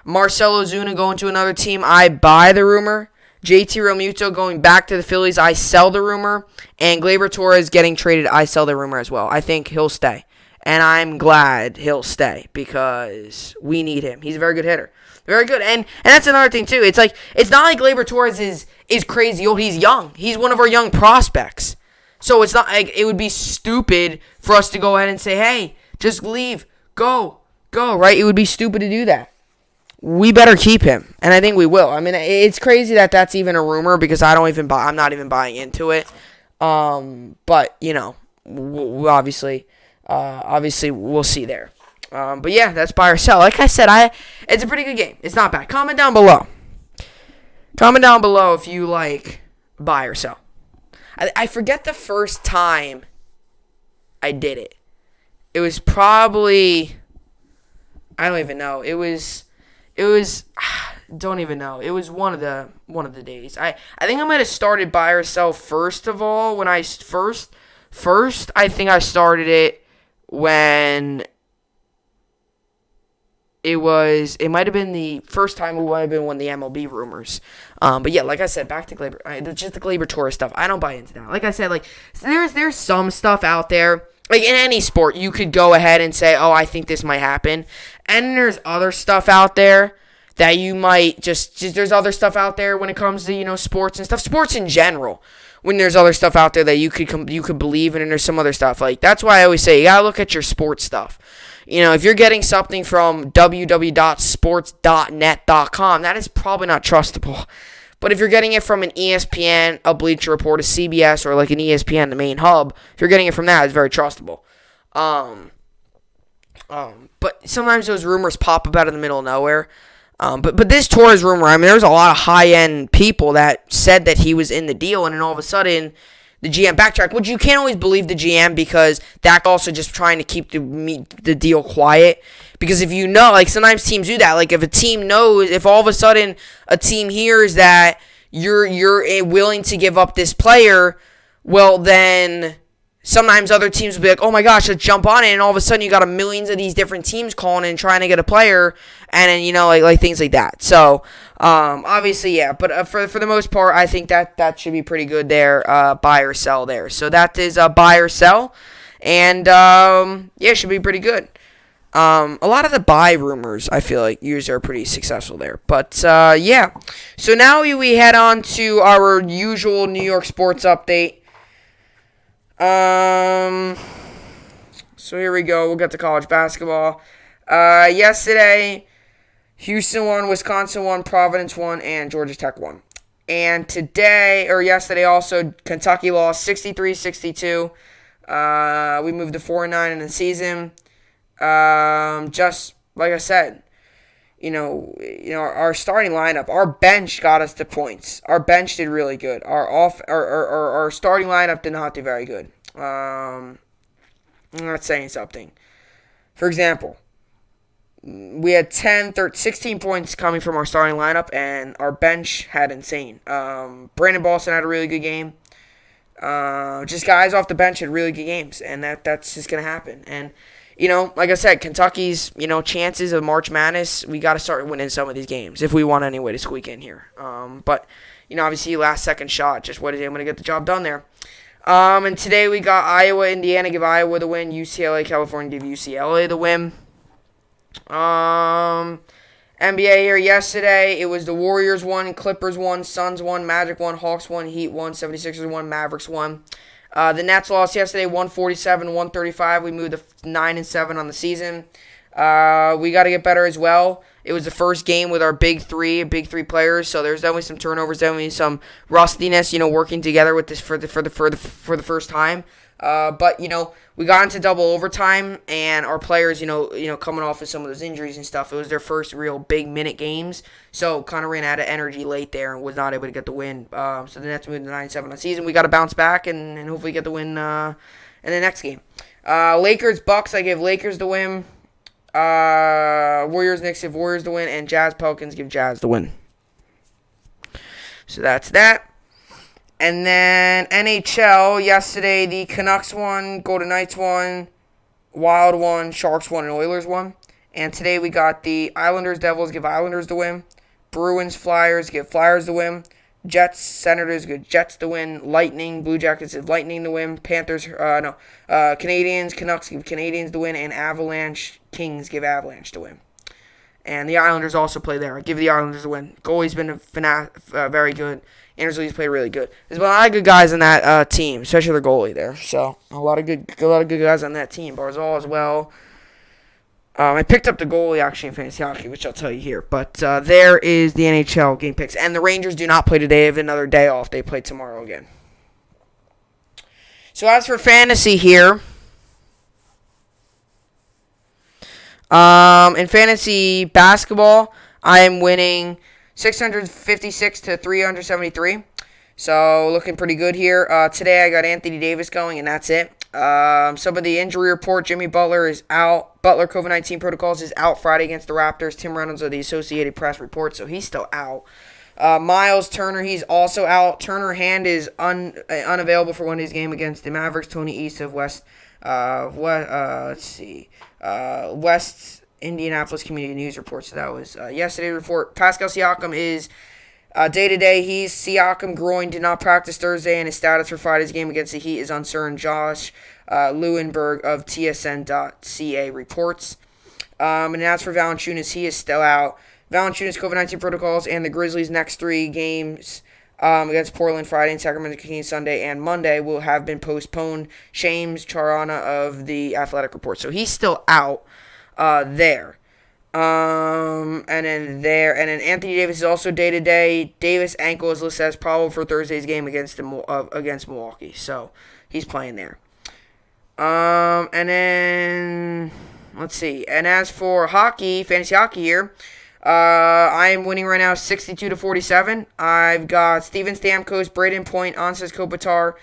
Marcell Ozuna going to another team, I buy the rumor. JT Realmuto going back to the Phillies, I sell the rumor. And Gleyber Torres getting traded, I sell the rumor as well. I think he'll stay. And I'm glad he'll stay because we need him. He's a very good hitter. Very good. And that's another thing, too. It's not like Gleyber Torres is crazy old. He's young. He's one of our young prospects. So it's not like it would be stupid for us to go ahead and say, hey, just leave. Go, right? It would be stupid to do that. We better keep him. And I think we will. It's crazy that that's even a rumor because I'm not even buying into it. But, obviously we'll see there. But yeah, that's buy or sell. Like I said, it's a pretty good game. It's not bad. Comment down below. If you like buy or sell. I forget the first time I did it. It was probably, I don't even know. It was don't even know. It was one of the days. I think I might have started buy or sell first of all when I first I think I started it when it might have been the first time it might have been when the MLB rumors. But yeah, like I said, back to Gleyber, just the Gleyber Torres stuff. I don't buy into that. Like I said, there's some stuff out there. Like in any sport, you could go ahead and say, oh, I think this might happen. And there's other stuff out there that you might there's other stuff out there when it comes to, sports and stuff. Sports in general. When there's other stuff out there that you could believe in, and there's some other stuff. Like, that's why I always say, you gotta look at your sports stuff. If you're getting something from www.sports.net.com, that is probably not trustable. But if you're getting it from an ESPN, a Bleacher Report, a CBS, or like an ESPN, the main hub, if you're getting it from that, it's very trustable. But sometimes those rumors pop up out of the middle of nowhere. But this Torres rumor, there's a lot of high-end people that said that he was in the deal, and then all of a sudden, the GM backtracked, which you can't always believe the GM because that's also just trying to keep the deal quiet. Because if sometimes teams do that. Like, if a team knows, if all of a sudden a team hears that you're willing to give up this player, well, then sometimes other teams will be like, oh my gosh, let's jump on it. And all of a sudden you got millions of these different teams calling and trying to get a player. And then, like things like that. So, obviously, yeah. But for the most part, I think that should be pretty good there. Buy or sell there. So that is buy or sell. And, yeah, it should be pretty good. A lot of the buy rumors, I feel like, usually are pretty successful there. But, yeah. So now we head on to our usual New York sports update. So So here we go. We'll get to college basketball. Yesterday, Houston won, Wisconsin won, Providence won, and Georgia Tech won. And yesterday also, Kentucky lost 63-62. We moved to 4-9 in the season. Just like I said, our starting lineup, our bench got us the points. Our bench did really good. Our starting lineup did not do very good. I'm not saying something. For example, we had 16 points coming from our starting lineup, and our bench had insane. Brandon Boston had a really good game. Just guys off the bench had really good games, and that's just going to happen. And, like I said, Kentucky's, chances of March Madness, we got to start winning some of these games if we want any way to squeak in here. But, obviously, last second shot, just what is it going to get the job done there. And today we got Iowa, Indiana give Iowa the win, UCLA, California give UCLA the win. NBA here yesterday, it was the Warriors won, Clippers won, Suns won, Magic won, Hawks won, Heat won, 76ers won, Mavericks won. The Nets lost yesterday, 147-135. We moved to 9-7 on the season. We got to get better as well. It was the first game with our big three players, so there's definitely some turnovers, definitely some rustiness, working together with this for the first time. But we got into double overtime, and our players, coming off of some of those injuries and stuff, it was their first real big minute games, so kind of ran out of energy late there and was not able to get the win. So the Nets moved to 9-7 on the season. We got to bounce back and hopefully get the win in the next game. Lakers Bucks, I give Lakers the win. Warriors Knicks give Warriors the win, and Jazz Pelicans give Jazz the win. So that's that. And then NHL, yesterday the Canucks won, Golden Knights won, Wild won, Sharks won, and Oilers won. And today we got the Islanders, Devils give Islanders the win, Bruins, Flyers give Flyers the win, Jets, Senators give Jets the win, Lightning, Blue Jackets give Lightning the win, Canadians, Canucks give Canadians the win, and Avalanche, Kings give Avalanche the win. And the Islanders also play there. I give the Islanders the win. Goalie's been very good. Anders Lee's played really good. There's been a lot of good guys on that team, especially their goalie there. So a lot of good guys on that team. Barzal as well. I picked up the goalie actually in fantasy hockey, which I'll tell you here. But there is the NHL game picks, and the Rangers do not play today. They have another day off. They play tomorrow again. So as for fantasy here, in fantasy basketball, I am winning 656 to 373. So looking pretty good here. Today I got Anthony Davis going, and that's it. Some of the injury report, Jimmy Butler is out. Butler COVID-19 protocols is out Friday against the Raptors. Tim Reynolds of the Associated Press report, so he's still out. Miles Turner, he's also out. Turner hand is unavailable for Monday's game against the Mavericks. Tony East of West Indianapolis Community News report. So that was yesterday's report. Pascal Siakam is day-to-day. Siakam groin, did not practice Thursday, and his status for Friday's game against the Heat is uncertain. Josh Lewenberg of TSN.ca reports. And as for Valanciunas, he is still out. Valanciunas COVID-19 protocols and the Grizzlies' next 3 games against Portland Friday and Sacramento Kings Sunday and Monday will have been postponed. James Charana of the Athletic report. So he's still out. There. And then Anthony Davis is also day-to-day. Davis' ankle is listed as probable for Thursday's game against Milwaukee. So he's playing there. And then, let's see. And as for hockey, fantasy hockey here, I am winning right now 62-47. I've got Steven Stamkos, Braden Point, Ansys Kopitar.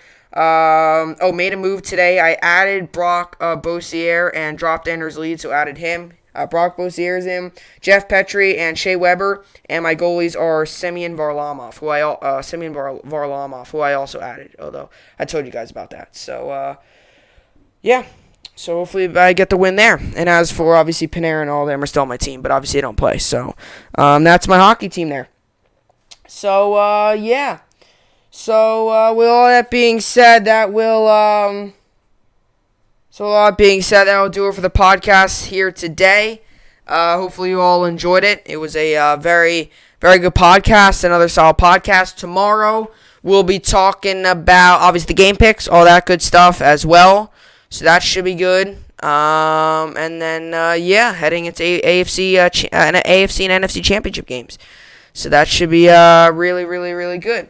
Made a move today. I added Brock Beausier and dropped Anders Lead, so added him. Brock Beausier is in. Jeff Petrie and Shea Weber. And my goalies are Semyon Varlamov, who I also added, although I told you guys about that. So, yeah. So hopefully I get the win there. And as for, obviously, Panarin and all them are still on my team, but obviously they don't play. So, that's my hockey team there. So, yeah. So, with all that being said, that will do it for the podcast here today. Hopefully you all enjoyed it. It was a very, very good podcast, another solid podcast. Tomorrow we'll be talking about, obviously, the game picks, all that good stuff as well. So that should be good. And then, heading into AFC and NFC championship games. So that should be really, really, really good.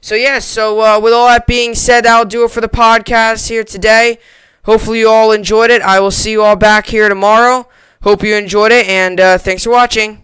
So, with all that being said, that'll do it for the podcast here today. Hopefully you all enjoyed it. I will see you all back here tomorrow. Hope you enjoyed it, and thanks for watching.